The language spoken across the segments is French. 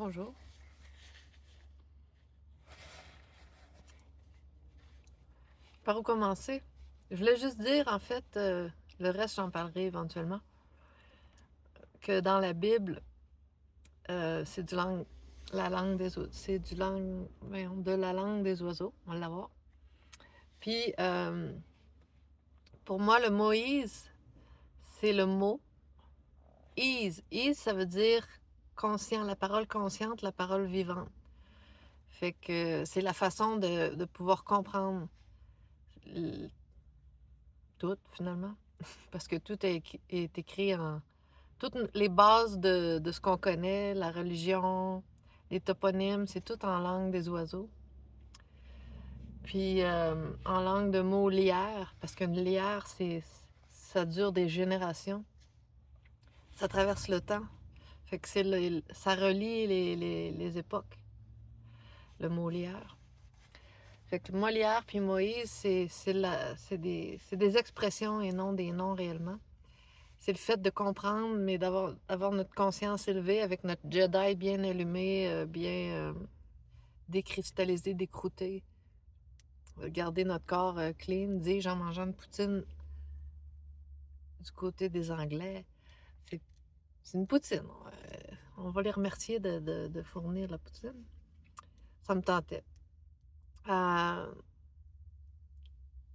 Bonjour. Par où commencer? Je voulais juste dire, en fait, le reste, j'en parlerai éventuellement, que dans la Bible, c'est la langue des oiseaux. C'est de la langue des oiseaux. On va l'avoir. Puis, pour moi, le Moïse, c'est le mot Is. Is, ça veut dire conscient, la parole consciente, la parole vivante. Fait que c'est la façon de pouvoir comprendre tout, finalement. Parce que tout est écrit en... Toutes les bases de ce qu'on connaît, la religion, les toponymes, c'est tout en langue des oiseaux. Puis en langue de mots lière, parce qu'une lière, ça dure des générations. Ça traverse le temps. Fait que ça relie les époques, le mot lière. Fait que Molière puis Moïse, c'est des expressions et non des noms réellement. C'est le fait de comprendre, mais d'avoir notre conscience élevée avec notre Jedi bien allumé, bien décristallisé, décrouté. Garder notre corps clean, dis-je en mangeant une poutine du côté des Anglais. C'est c'est une poutine. On va les remercier de fournir la poutine. Ça me tentait.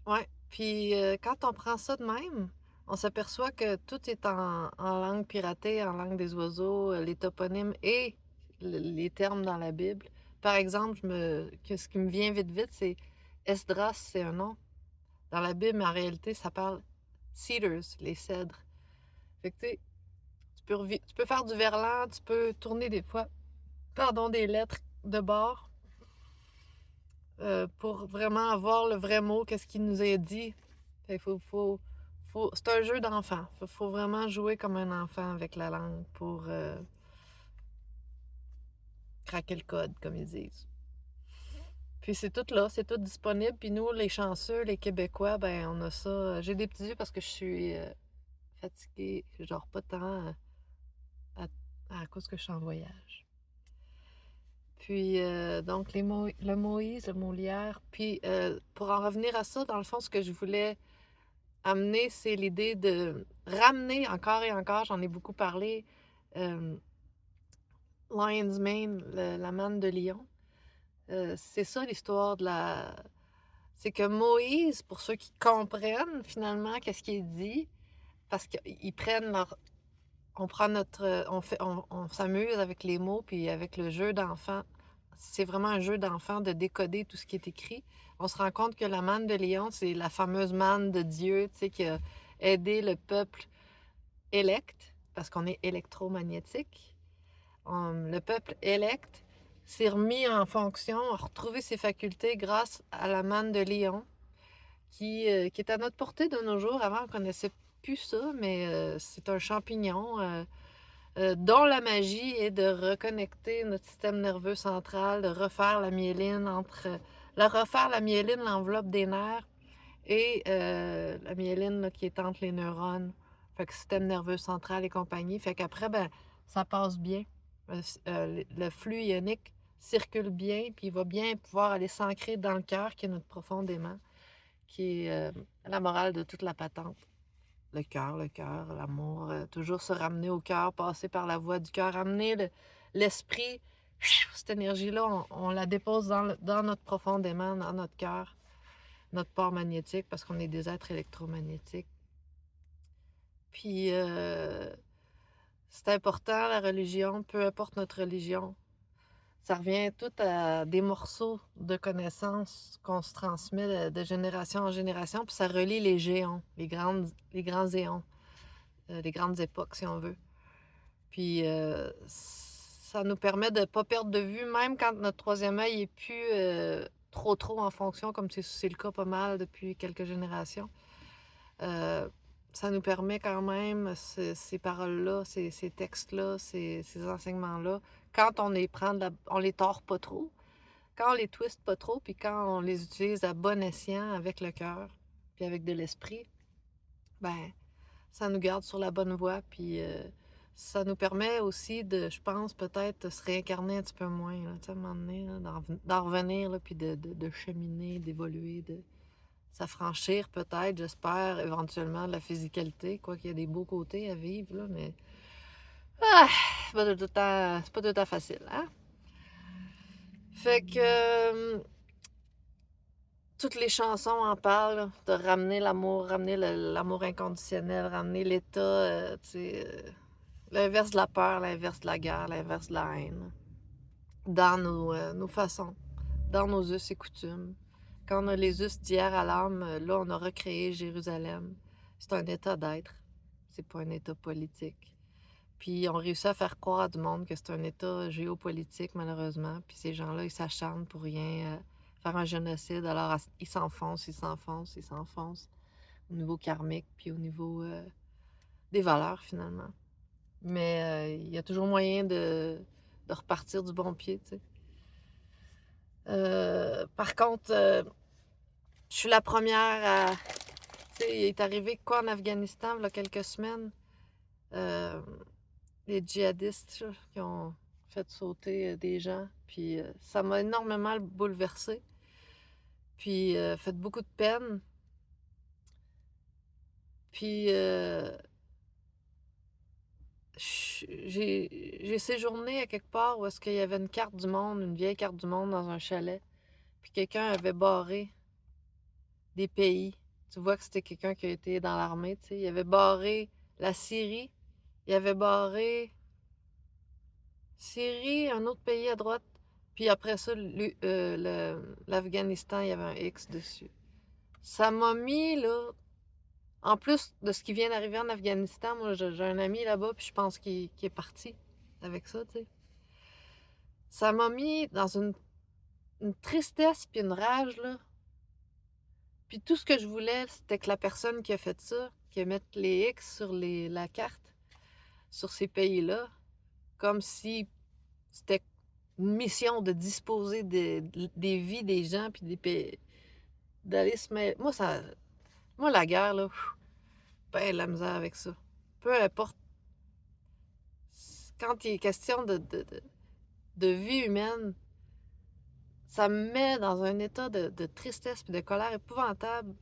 Ouais. Puis quand on prend ça de même, on s'aperçoit que tout est en langue piratée, en langue des oiseaux, les toponymes et les termes dans la Bible. Par exemple, ce qui me vient vite vite, c'est Esdras, c'est un nom dans la Bible, mais en réalité, ça parle cedars, les cèdres. Fait que tu sais, tu peux faire du verlan, tu peux tourner des fois, des lettres de bord pour vraiment avoir le vrai mot, qu'est-ce qui nous est dit. Fait qu'il c'est un jeu d'enfant. Faut vraiment jouer comme un enfant avec la langue pour craquer le code, comme ils disent. Puis c'est tout là, c'est tout disponible. Puis nous, les chanceux, les Québécois, ben on a ça. J'ai des petits yeux parce que je suis fatiguée. Je dors pas tant à, à cause que je suis en voyage. Puis donc le Moïse, le Molière. Puis pour en revenir à ça, dans le fond, ce que je voulais amener, c'est l'idée de ramener encore et encore, j'en ai beaucoup parlé, Lion's Mane, la manne de lion. C'est ça l'histoire de la... C'est que Moïse, pour ceux qui comprennent finalement qu'est-ce qui est dit, parce qu'ils prennent leur... On prend notre... On s'amuse avec les mots, puis avec le jeu d'enfant. C'est vraiment un jeu d'enfant de décoder tout ce qui est écrit. On se rend compte que la manne de lion, c'est la fameuse manne de Dieu, tu sais, qui a aidé le peuple élect, parce qu'on est électromagnétique. Le peuple élect s'est remis en fonction, a retrouvé ses facultés grâce à la manne de lion, qui est à notre portée de nos jours. Avant, on ne connaissait plus ça, mais c'est un champignon dont la magie est de reconnecter notre système nerveux central, de refaire la myéline l'enveloppe des nerfs, et la myéline là, qui est entre les neurones. Fait que système nerveux central et compagnie. Fait qu'après, ben, ça passe bien. Le flux ionique circule bien, puis il va bien pouvoir aller s'ancrer dans le cœur, qui est notre profondément, qui est la morale de toute la patente. Le cœur, l'amour, toujours se ramener au cœur, passer par la voie du cœur, amener l'esprit, cette énergie-là, on la dépose dans notre profondément, dans notre cœur, notre port magnétique, parce qu'on est des êtres électromagnétiques. Puis, c'est important, la religion, peu importe notre religion. Ça revient tout à des morceaux de connaissances qu'on se transmet de génération en génération, puis ça relie les géants, les grands éons, les grandes époques, si on veut. Puis, ça nous permet de ne pas perdre de vue, même quand notre troisième œil est plus trop en fonction, comme c'est le cas pas mal depuis quelques générations. Ça nous permet quand même, ces paroles-là, ces textes-là, ces enseignements-là, quand on les prend, on les tord pas trop, quand on les twiste pas trop, puis quand on les utilise à bon escient avec le cœur, puis avec de l'esprit, ben ça nous garde sur la bonne voie, puis ça nous permet aussi de, je pense, peut-être se réincarner un petit peu moins, là, tu sais, à un moment donné, là, d'en revenir, là, puis de cheminer, d'évoluer, de s'affranchir peut-être, j'espère, éventuellement de la physicalité, quoi qu'il y a des beaux côtés à vivre, là, mais c'est pas tout le temps, c'est pas tout le temps facile, hein? Fait que toutes les chansons en parlent, là, de ramener l'amour, ramener l'amour inconditionnel, ramener l'état, tu sais, l'inverse de la peur, l'inverse de la guerre, l'inverse de la haine, dans nos façons, dans nos us et coutumes. Quand on a les us d'hier à l'âme, là, on a recréé Jérusalem. C'est un état d'être, c'est pas un état politique. Puis on réussit à faire croire à du monde que c'est un état géopolitique, malheureusement. Puis ces gens-là, ils s'acharnent pour rien, faire un génocide. Alors, ils s'enfoncent, ils s'enfoncent, ils s'enfoncent au niveau karmique, puis au niveau des valeurs, finalement. Mais il y a toujours moyen de repartir du bon pied, tu sais. Par contre, je suis la première à... Tu sais, il est arrivé quoi en Afghanistan, il y a quelques semaines? Euh, les djihadistes là, qui ont fait sauter des gens. Puis ça m'a énormément bouleversée. Puis fait beaucoup de peine. Puis j'ai séjourné à quelque part où est-ce qu'il y avait une carte du monde, une vieille carte du monde dans un chalet. Puis quelqu'un avait barré des pays. Tu vois que c'était quelqu'un qui a été dans l'armée, tu sais. Il avait barré la Syrie. Il avait barré Syrie, un autre pays à droite. Puis après ça, l'Afghanistan, il y avait un X dessus. Ça m'a mis, là, en plus de ce qui vient d'arriver en Afghanistan, moi, j'ai un ami là-bas, puis je pense qu'il est parti avec ça, tu sais. Ça m'a mis dans une tristesse puis une rage, là. Puis tout ce que je voulais, c'était que la personne qui a fait ça, qui mette les X sur la carte, sur ces pays-là, comme si c'était une mission de disposer des vies des gens, puis des pays, d'aller se mettre... Moi, la guerre, là, ben, la misère avec ça. Peu importe. Quand il est question de vie humaine, ça me met dans un état de tristesse et de colère épouvantable.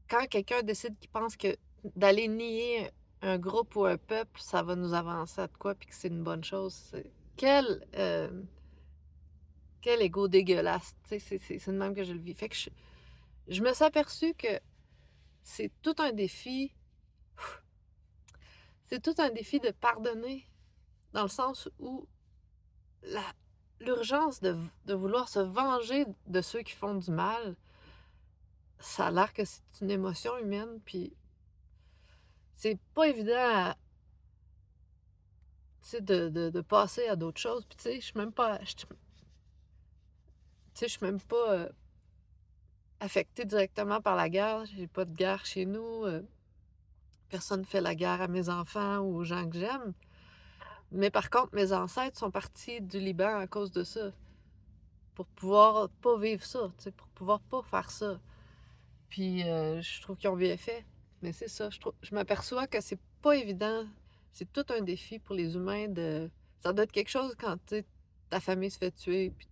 Quand quelqu'un décide qu'il pense que d'aller nier un groupe ou un peuple, ça va nous avancer à de quoi, puis que c'est une bonne chose. Quel ego dégueulasse. C'est de même que je le vis. Fait que je me suis aperçue que c'est tout un défi. C'est tout un défi de pardonner, dans le sens où l'urgence de vouloir se venger de ceux qui font du mal, ça a l'air que c'est une émotion humaine, puis c'est pas évident de passer à d'autres choses. Puis tu sais, je suis même pas... je suis même pas affectée directement par la guerre. J'ai pas de guerre chez nous. Personne ne fait la guerre à mes enfants ou aux gens que j'aime. Mais par contre, mes ancêtres sont partis du Liban à cause de ça. Pour pouvoir pas vivre ça, tu sais, pour pouvoir pas faire ça. Puis je trouve qu'ils ont bien fait. Mais c'est ça, je m'aperçois que c'est pas évident. C'est tout un défi pour les humains de... Ça doit être quelque chose quand ta famille se fait tuer, puis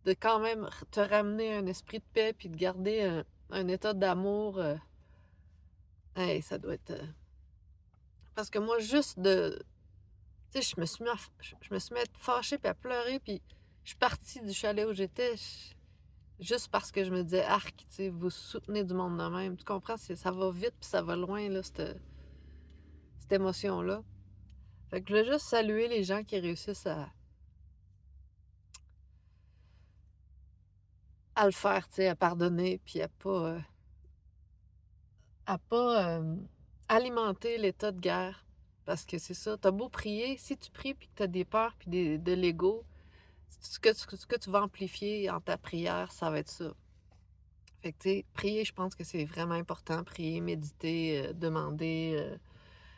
de quand même te ramener un esprit de paix, puis de garder un état d'amour. Hey, ça doit être... Parce que moi, juste de... Tu sais, je me suis mis à être fâchée, puis à pleurer, puis je suis partie du chalet où j'étais, juste parce que je me disais, arc, tu sais, vous soutenez du monde de même. Tu comprends? Ça va vite, puis ça va loin, là, cette émotion-là. Fait que je voulais juste saluer les gens qui réussissent à le faire, tu sais, à pardonner, puis à pas alimenter l'état de guerre. Parce que c'est ça, t'as beau prier, si tu pries puis que t'as des peurs puis de l'ego, ce que tu vas amplifier en ta prière, ça va être ça. Fait que, tu sais, prier, je pense que c'est vraiment important. Prier, méditer, demander,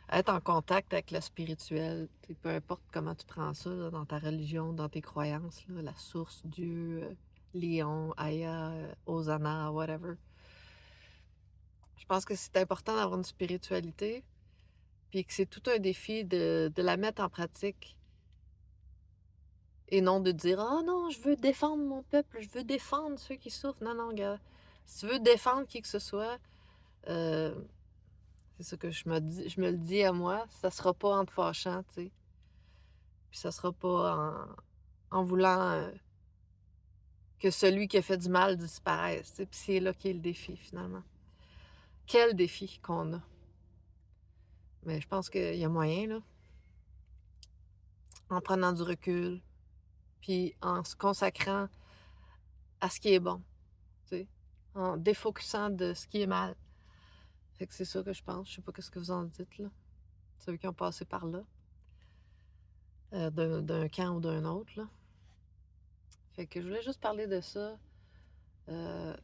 être en contact avec le spirituel. Peu importe comment tu prends ça, là, dans ta religion, dans tes croyances, là, la source, Dieu, Lion, Aya, Hosanna, whatever. Je pense que c'est important d'avoir une spiritualité. puis que c'est tout un défi de la mettre en pratique et non de dire: «Ah non, je veux défendre mon peuple, je veux défendre ceux qui souffrent». Non, non, gars, si tu veux défendre qui que ce soit, heu, c'est ça que je me le dis à moi, ça sera pas en te fâchant, tu sais, puis ça sera pas en voulant, que celui qui a fait du mal disparaisse, tu sais, puis c'est là qu'est le défi, finalement. Quel défi qu'on a! Mais je pense qu'il y a moyen, là, en prenant du recul, puis en se consacrant à ce qui est bon, tu sais, en défocusant de ce qui est mal. Fait que c'est ça que je pense. Je sais pas qu'est-ce que vous en dites, là, ceux qui ont passé par là, d'un camp ou d'un autre, là. Fait que je voulais juste parler de ça. Heu,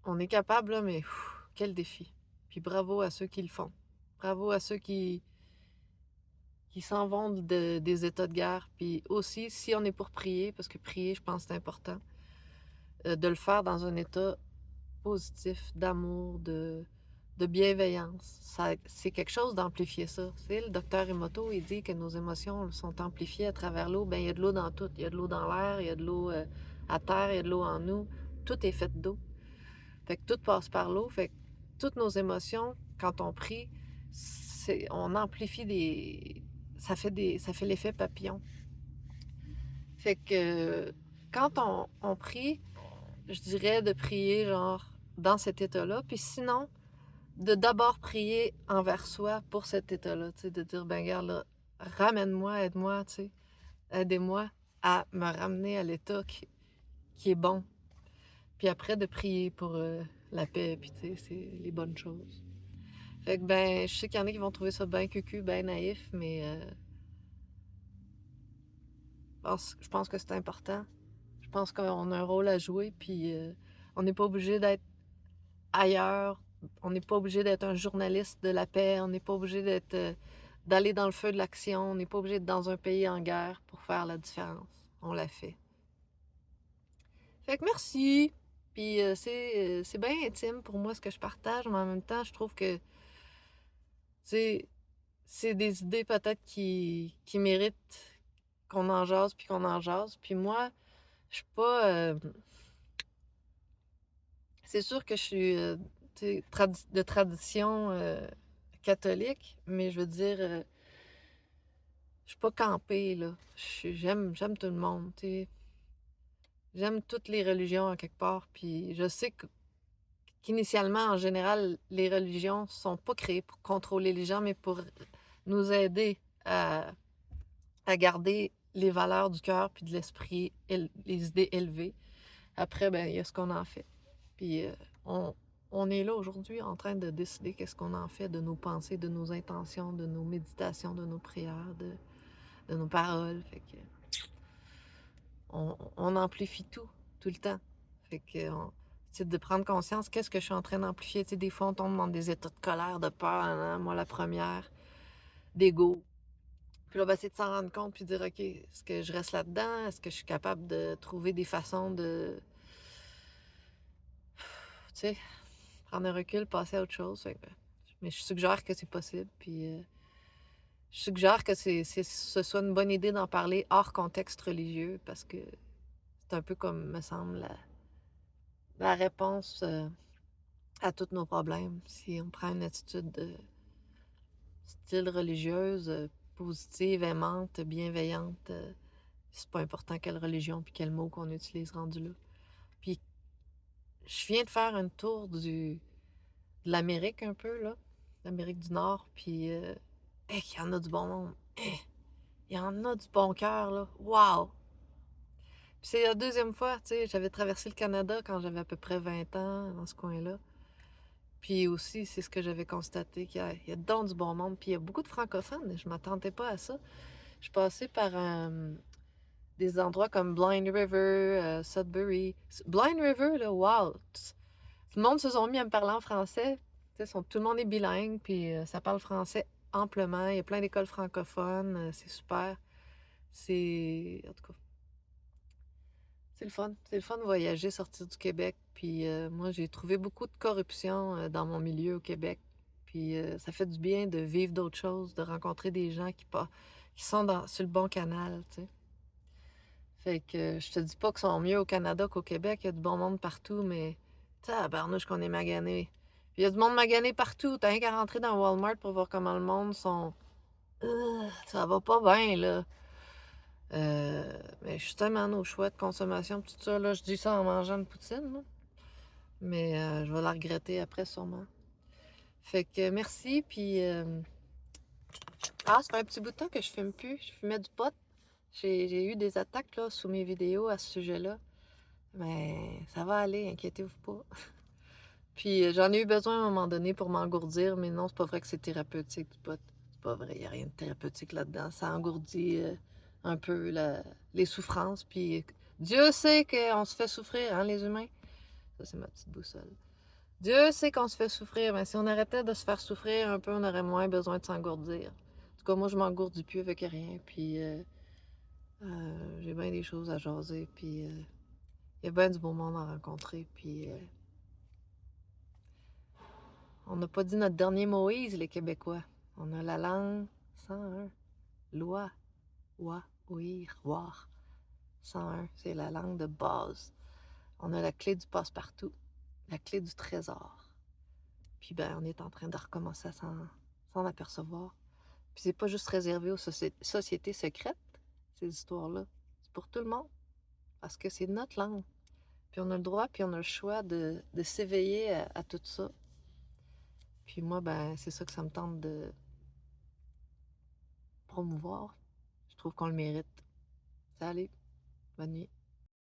on est capable, là, mais quel défi! Puis bravo à ceux qui le font. Bravo à ceux qui s'en vont des états de guerre. Puis aussi, si on est pour prier, parce que prier, je pense que c'est important, de le faire dans un état positif, d'amour, de bienveillance. Ça, c'est quelque chose d'amplifier ça. Tu sais, le docteur Emoto, il dit que nos émotions sont amplifiées à travers l'eau. Ben, il y a de l'eau dans tout. Il y a de l'eau dans l'air, il y a de l'eau à terre, il y a de l'eau en nous. Tout est fait d'eau. Fait que tout passe par l'eau. Fait que toutes nos émotions, quand on prie, on amplifie ça fait l'effet papillon. Fait que quand on prie, je dirais de prier genre dans cet état-là. Puis sinon, de d'abord prier envers soi pour cet état-là, tu sais, de dire: «Ben regarde là, ramène-moi, aide-moi, tu sais, aidez-moi à me ramener à l'état qui est bon». Puis après de prier pour, la paix, puis tu sais, c'est les bonnes choses. Fait que, ben, je sais qu'il y en a qui vont trouver ça ben cucu, ben naïf, mais je pense que c'est important. Je pense qu'on a un rôle à jouer, puis on n'est pas obligé d'être ailleurs. On n'est pas obligé d'être un journaliste de la paix. On n'est pas obligé d'aller dans le feu de l'action. On n'est pas obligé d'être dans un pays en guerre pour faire la différence. On l'a fait. Fait que merci. Puis c'est bien intime pour moi ce que je partage, mais en même temps, je trouve que c'est c'est des idées peut-être qui méritent qu'on en jase puis qu'on en jase. Puis moi, je suis pas. C'est sûr que je suis tu sais, de tradition catholique, mais je veux dire, je suis pas campée, là. J'aime tout le monde, tu sais. J'aime toutes les religions à quelque part, puis je sais qu'initialement, en général, les religions sont pas créées pour contrôler les gens, mais pour nous aider à garder les valeurs du cœur puis de l'esprit, les idées élevées. Après, ben, il y a ce qu'on en fait. Puis on, on est là aujourd'hui en train de décider qu'est-ce qu'on en fait de nos pensées, de nos intentions, de nos méditations, de nos prières, de nos paroles. Fait que on amplifie tout le temps. Fait que c'est de prendre conscience, qu'est-ce que je suis en train d'amplifier. Tu sais, des fois, on tombe dans des états de colère, de peur, hein, moi la première, d'ego. Puis là, ben, c'est de s'en rendre compte puis de dire, OK, est-ce que je reste là-dedans? Est-ce que je suis capable de trouver des façons de, tu sais, prendre un recul, passer à autre chose? Fait que, mais je suggère que c'est possible. Puis je suggère que ce soit une bonne idée d'en parler hors contexte religieux parce que c'est un peu comme, me semble, la réponse à tous nos problèmes. Si on prend une attitude de style religieuse, positive, aimante, bienveillante, c'est pas important quelle religion puis quel mot qu'on utilise rendu là. Puis je viens de faire un tour de l'Amérique un peu, là, l'Amérique du Nord, puis hey, il y en a du bon monde. Hey, il y en a du bon cœur, là. Wow! Puis c'est la deuxième fois, tu sais, j'avais traversé le Canada quand j'avais à peu près 20 ans, dans ce coin-là. Puis aussi, c'est ce que j'avais constaté, qu'il y a donc du bon monde. Puis il y a beaucoup de francophones, je m'attendais pas à ça. Je passais par des endroits comme Blind River, Sudbury. Blind River, là, wow! Tout le monde se sont mis à me parler en français. Tu sais, tout le monde est bilingue, puis ça parle français amplement. Il y a plein d'écoles francophones, c'est super. En tout cas, c'est le fun. C'est le fun de voyager, sortir du Québec. Puis moi, j'ai trouvé beaucoup de corruption dans mon milieu au Québec. Puis ça fait du bien de vivre d'autres choses, de rencontrer des gens qui sont sur le bon canal, tu sais. Fait que je te dis pas qu'ils sont mieux au Canada qu'au Québec, il y a du bon monde partout, mais tu sais, à Barnouche qu'on est magané. Puis il y a du monde magané partout. T'as rien qu'à rentrer dans Walmart pour voir comment le monde sont. Ça va pas bien, là. Mais je suis tellement au choix de consommation, pis tout ça, là, je dis ça en mangeant une poutine, là. Mais je vais la regretter après, sûrement. Fait que merci, puis... Ah, ça fait un petit bout de temps que je fume plus. Je fumais du pot. J'ai eu des attaques, là, sous mes vidéos à ce sujet-là. Mais ça va aller, inquiétez-vous pas. Puis j'en ai eu besoin à un moment donné pour m'engourdir, mais non, c'est pas vrai que c'est thérapeutique du pot. C'est pas vrai, il n'y a rien de thérapeutique là-dedans. Ça engourdit un peu les souffrances. Puis Dieu sait qu'on se fait souffrir, hein, les humains. Ça, c'est ma petite boussole. Dieu sait qu'on se fait souffrir, mais si on arrêtait de se faire souffrir un peu, on aurait moins besoin de s'engourdir. En tout cas, moi, je m'engourdis plus avec rien. Puis j'ai bien des choses à jaser. Puis il y a bien du beau monde à rencontrer. Puis on n'a pas dit notre dernier Moïse, les Québécois. On a la langue 101. Loi, oua, ouïr, voir. 101, c'est la langue de base. On a la clé du passe-partout, la clé du trésor. Puis ben, on est en train de recommencer à s'en apercevoir. Puis c'est pas juste réservé aux sociétés secrètes, ces histoires-là. C'est pour tout le monde. Parce que c'est notre langue. Puis on a le droit, puis on a le choix de s'éveiller à tout ça. Puis moi, ben, c'est ça que ça me tente de promouvoir. Je trouve qu'on le mérite. Salut, bonne nuit.